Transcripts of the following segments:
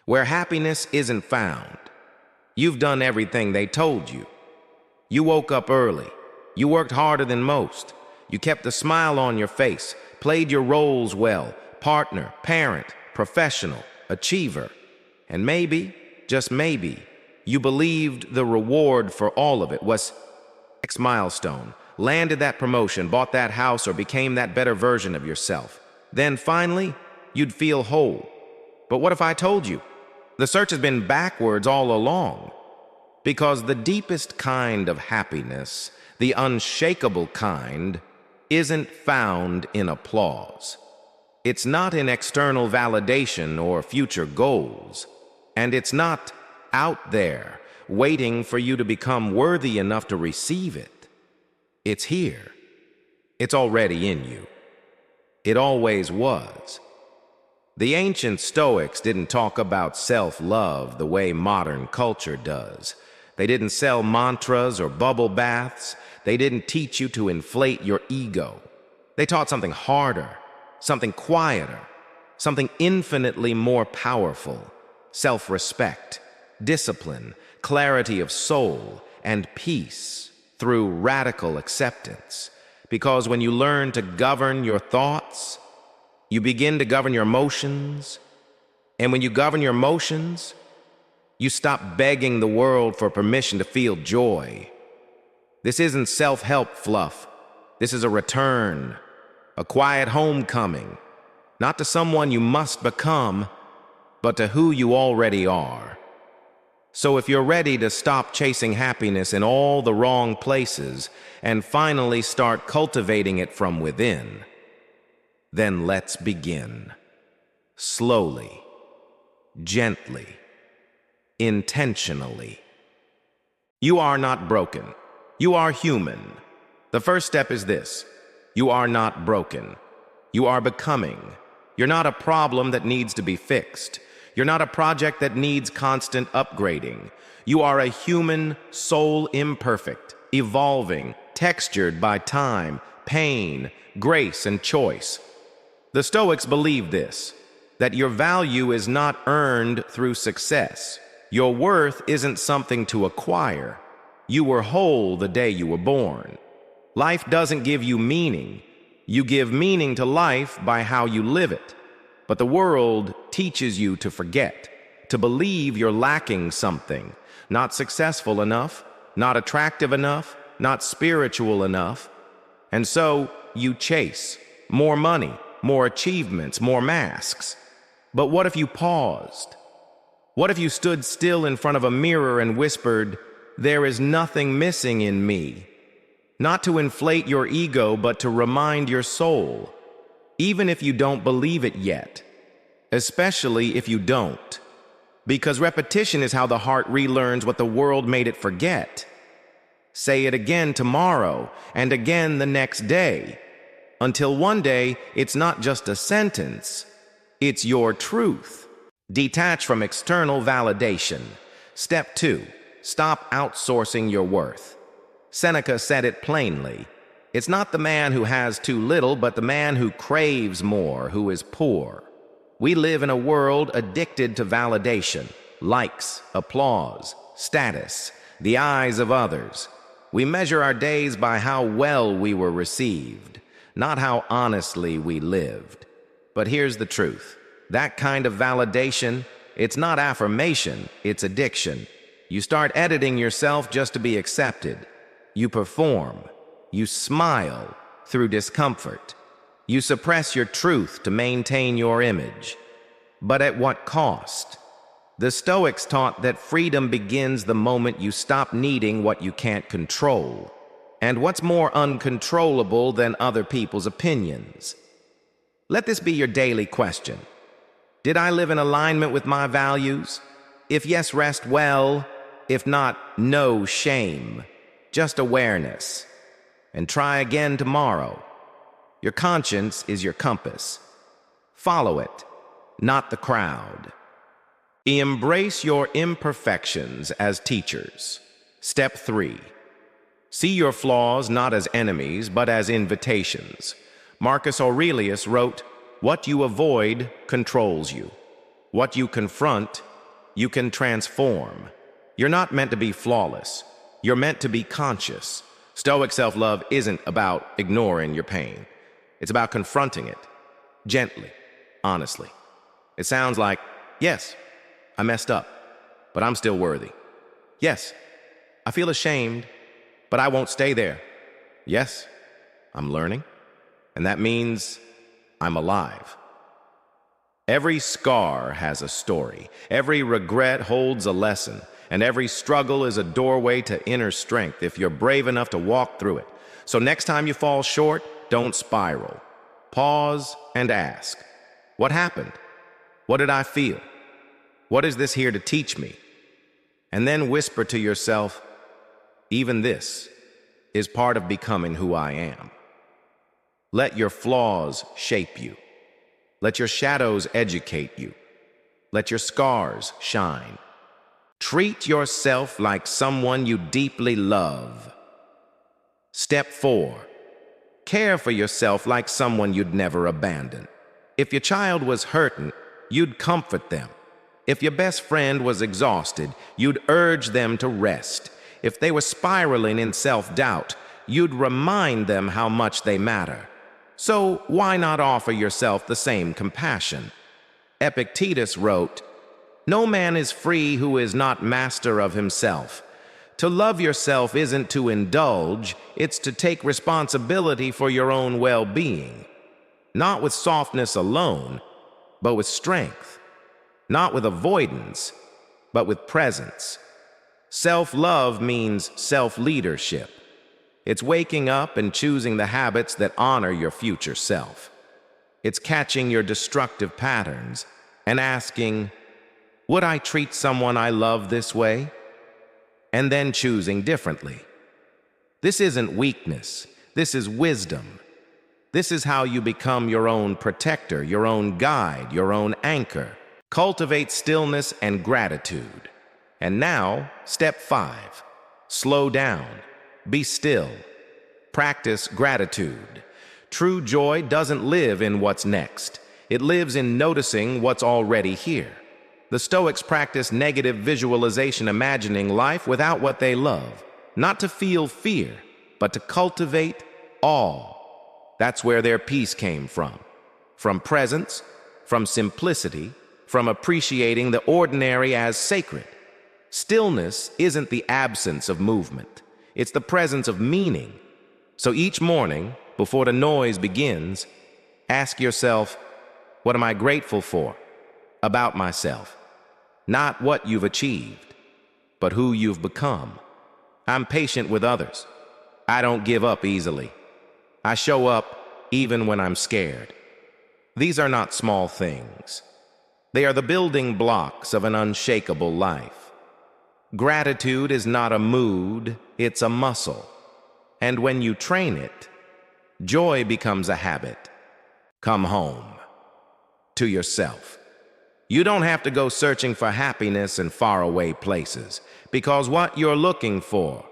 where happiness isn't found. You've done everything they told you. You woke up early. You worked harder than most. You kept a smile on your face, played your roles well, partner, parent, professional, achiever. And maybe, just maybe, you believed the reward for all of it was next milestone, landed that promotion, bought that house, or became that better version of yourself. Then finally, you'd feel whole. But what if I told you? The search has been backwards all along. Because the deepest kind of happiness, the unshakable kind, isn't found in applause. It's not in external validation or future goals. And it's not out there waiting for you to become worthy enough to receive it. It's here. It's already in you. It always was. The ancient Stoics didn't talk about self-love the way modern culture does. They didn't sell mantras or bubble baths. They didn't teach you to inflate your ego. They taught something harder, something quieter, something infinitely more powerful: self-respect, discipline, clarity of soul, and peace through radical acceptance. Because when you learn to govern your thoughts, you begin to govern your emotions. And when you govern your emotions, you stop begging the world for permission to feel joy. This isn't self-help fluff. This is a return, a quiet homecoming, not to someone you must become, but to who you already are. So if you're ready to stop chasing happiness in all the wrong places and finally start cultivating it from within, then let's begin. Slowly, gently, intentionally. You are not broken. You are human. The first step is this: you are not broken. You are becoming. You're not a problem that needs to be fixed. You're not a project that needs constant upgrading. You are a human soul, imperfect, evolving, textured by time, pain, grace, and choice. The Stoics believe this, that your value is not earned through success. Your worth isn't something to acquire. You were whole the day you were born. Life doesn't give you meaning. You give meaning to life by how you live it. But the world teaches you to forget, to believe you're lacking something, not successful enough, not attractive enough, not spiritual enough. And so you chase more money, more achievements, more masks. But what if you paused? What if you stood still in front of a mirror and whispered, "There is nothing missing in me"? Not to inflate your ego, but to remind your soul, even if you don't believe it yet, especially if you don't. Because repetition is how the heart relearns what the world made it forget. Say it again tomorrow, and again the next day, until one day it's not just a sentence, it's your truth. Detach from external validation. Step 2, stop outsourcing your worth. Seneca said it plainly. It's not the man who has too little, but the man who craves more, who is poor. We live in a world addicted to validation, likes, applause, status, the eyes of others. We measure our days by how well we were received, not how honestly we lived. But here's the truth. That kind of validation, it's not affirmation, it's addiction. You start editing yourself just to be accepted. You perform. You smile through discomfort. You suppress your truth to maintain your image. But at what cost? The Stoics taught that freedom begins the moment you stop needing what you can't control. And what's more uncontrollable than other people's opinions? Let this be your daily question. Did I live in alignment with my values? If yes, rest well. If not, no shame. Just awareness. And try again tomorrow. Your conscience is your compass. Follow it, not the crowd. Embrace your imperfections as teachers. Step 3. See your flaws not as enemies, but as invitations. Marcus Aurelius wrote, "What you avoid controls you. What you confront You can transform. You're not meant to be flawless. You're meant to be conscious. Stoic self-love isn't about ignoring your pain. It's about confronting it, gently, honestly. It sounds like, yes, I messed up, but I'm still worthy. Yes, I feel ashamed, but I won't stay there. Yes, I'm learning, and that means I'm alive. Every scar has a story. Every regret holds a lesson, and every struggle is a doorway to inner strength if you're brave enough to walk through it. So next time you fall short, don't spiral. Pause and ask, what happened? What did I feel? What is this here to teach me? And then whisper to yourself, even this is part of becoming who I am. Let your flaws shape you. Let your shadows educate you. Let your scars shine. Treat yourself like someone you deeply love. Step 4. Care for yourself like someone you'd never abandon. If your child was hurting, you'd comfort them. If your best friend was exhausted, you'd urge them to rest. If they were spiraling in self-doubt, you'd remind them how much they matter. So why not offer yourself the same compassion? Epictetus wrote, "No man is free who is not master of himself." To love yourself isn't to indulge, it's to take responsibility for your own well-being. Not with softness alone, but with strength. Not with avoidance, but with presence. Self-love means self-leadership. It's waking up and choosing the habits that honor your future self. It's catching your destructive patterns and asking, would I treat someone I love this way? And then choosing differently. This isn't weakness. This is wisdom. This is how you become your own protector, your own guide, your own anchor. Cultivate stillness and gratitude. And now, step 5. Slow down. Be still. Practice gratitude. True joy doesn't live in what's next. It lives in noticing what's already here. The Stoics practice negative visualization, imagining life without what they love. Not to feel fear, but to cultivate awe. That's where their peace came from. From presence, from simplicity, from appreciating the ordinary as sacred. Stillness isn't the absence of movement. It's the presence of meaning. So each morning, before the noise begins, ask yourself, what am I grateful for about myself? Not what you've achieved, but who you've become. I'm patient with others. I don't give up easily. I show up even when I'm scared. These are not small things. They are the building blocks of an unshakable life. Gratitude is not a mood, it's a muscle. And when you train it, joy becomes a habit. Come home to yourself. You don't have to go searching for happiness in faraway places, because what you're looking for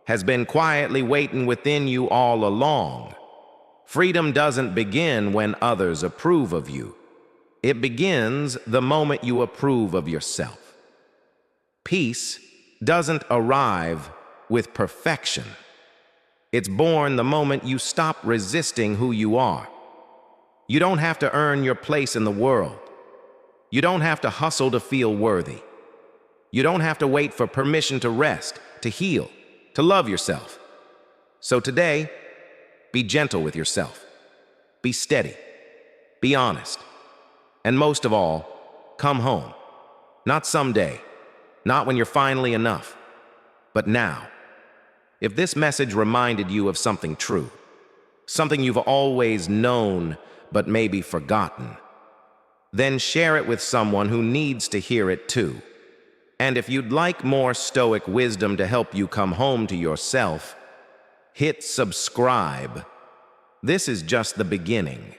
has been quietly waiting within you all along. Freedom doesn't begin when others approve of you. It begins the moment you approve of yourself. Peace doesn't arrive with perfection. It's born the moment you stop resisting who you are. You don't have to earn your place in the world. You don't have to hustle to feel worthy. You don't have to wait for permission to rest, to heal, to love yourself. So today, be gentle with yourself. Be steady. Be honest. And most of all, come home. Not someday. Not when you're finally enough. But now. If this message reminded you of something true, something you've always known but maybe forgotten, then share it with someone who needs to hear it too. And if you'd like more Stoic wisdom to help you come home to yourself, hit subscribe. This is just the beginning.